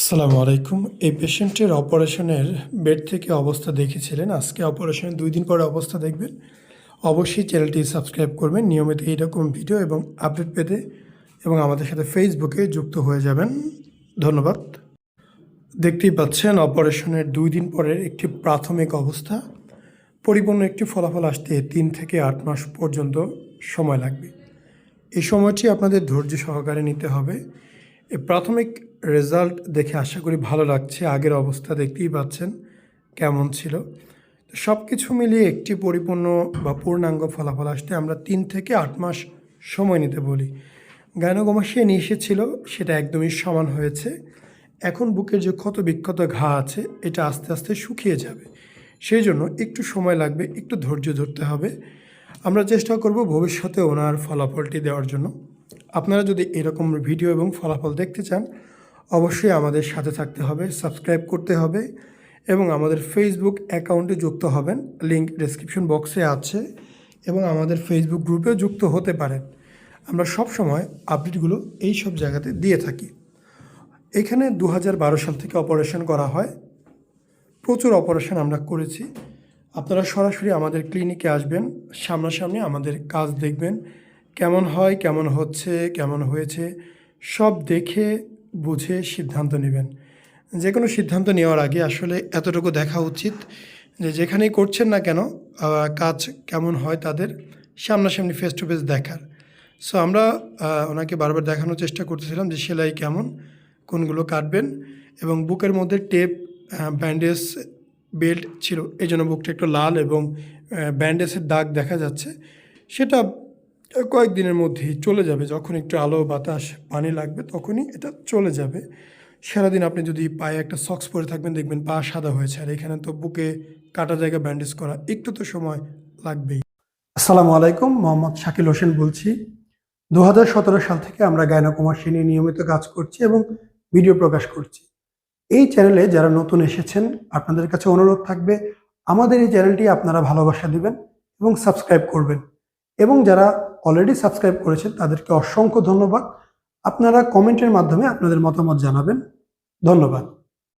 আসসালামু আলাইকুম। এই পেশেন্টের অপারেশনের বেড থেকে অবস্থা দেখেছিলেন। আজকে অপারেশনের 2 দিন পরে অবস্থা দেখবেন। অবশ্যই চ্যানেলটি সাবস্ক্রাইব করবেন নিয়মিত এইরকম ভিডিও এবং আপডেট পেতে এবং আমাদের সাথে ফেসবুকে যুক্ত হয়ে যাবেন। ধন্যবাদ। দেখতেই পাচ্ছেন অপারেশনের 2 দিন পরের একটি প্রাথমিক অবস্থা। পরিপূর্ণ একটি ফলাফল আসতে 3 থেকে 8 মাস পর্যন্ত সময় লাগবে। এই সময়টি আপনাদের ধৈর্য সহকারে নিতে হবে। এই প্রাথমিক রেজাল্ট দেখে আশা করি ভালো লাগছে। আগের অবস্থা দেখতেই পাচ্ছেন কেমন ছিল। সব কিছু মিলিয়ে একটি পরিপূর্ণ বা পূর্ণাঙ্গ ফলাফল আসতে আমরা 3 থেকে 8 মাস সময় নিতে বলি। গাইনোকমাস্টিয়া নিয়ে এসেছিল, সেটা একদমই সমান হয়েছে। এখন বুকের যে ক্ষত বিক্ষত ঘা আছে এটা আস্তে আস্তে শুকিয়ে যাবে। সেই জন্য একটু সময় লাগবে, একটু ধৈর্য ধরতে হবে। আমরা চেষ্টা করব ভবিষ্যতে ওনার ফলাফলটি দেওয়ার জন্য। আপনারা যদি এরকম ভিডিও এবং ফলাফল দেখতে চান অবশ্যই আমাদের সাথে থাকতে হবে, সাবস্ক্রাইব করতে হবে এবং আমাদের ফেসবুক অ্যাকাউন্টে যুক্ত হবেন। লিঙ্ক ডেসক্রিপশন বক্সে আছে এবং আমাদের ফেসবুক গ্রুপেও যুক্ত হতে পারেন। আমরা সব সময় আপডেটগুলো এই সব জায়গাতে দিয়ে থাকি। এখানে 2012 সাল থেকে অপারেশন করা হয়। প্রচুর অপারেশন আমরা করেছি। আপনারা সরাসরি আমাদের ক্লিনিকে আসবেন, সামনাসামনি আমাদের কাজ দেখবেন, কেমন হয়, কেমন হচ্ছে, কেমন হয়েছে সব দেখে বুঝে সিদ্ধান্ত নেবেন। যে কোনো সিদ্ধান্ত নেওয়ার আগে আসলে এতটুকু দেখা উচিত যে যেখানেই করছেন না কেন কাজ কেমন হয় তাদের সামনাসামনি ফেস টু ফেস দেখার। সো আমরা ওনাকে বারবার দেখানোর চেষ্টা করতেছিলাম যে সেলাই কেমন, কোনগুলো কাটবেন এবং বুকের মধ্যে টেপ, ব্যান্ডেজ, বেল্ট ছিল, এই জন্য বুকটা একটু লাল এবং ব্যান্ডেজের দাগ দেখা যাচ্ছে। সেটা কয়েকদিনের মধ্যেই চলে যাবে। যখন একটু আলো বাতাস পানি লাগবে তখনই এটা চলে যাবে। সারাদিন আপনি যদি পায়ে একটা সক্স পরে থাকবেন দেখবেন পা সাদা হয়েছে, আর এখানে তো বুকে কাটা জায়গা ব্যান্ডেজ করা একটু তো সময় লাগবেই। আসসালামু আলাইকুম, মোহাম্মদ শাকিল হোসেন বলছি। 2017 সাল থেকে আমরা গাইনোকমাস্টিয়া নিয়ে নিয়মিত কাজ করছি এবং ভিডিও প্রকাশ করছি। এই চ্যানেলে যারা নতুন এসেছেন আপনাদের কাছে অনুরোধ থাকবে আমাদের এই চ্যানেলটি আপনারা ভালোবাসা দিবেন এবং সাবস্ক্রাইব করবেন। এবং যারা অলরেডি সাবস্ক্রাইব করেছেন তাদেরকে অসংখ্য ধন্যবাদ। আপনারা কমেন্টের মাধ্যমে আপনাদের মতামত জানাবেন। ধন্যবাদ।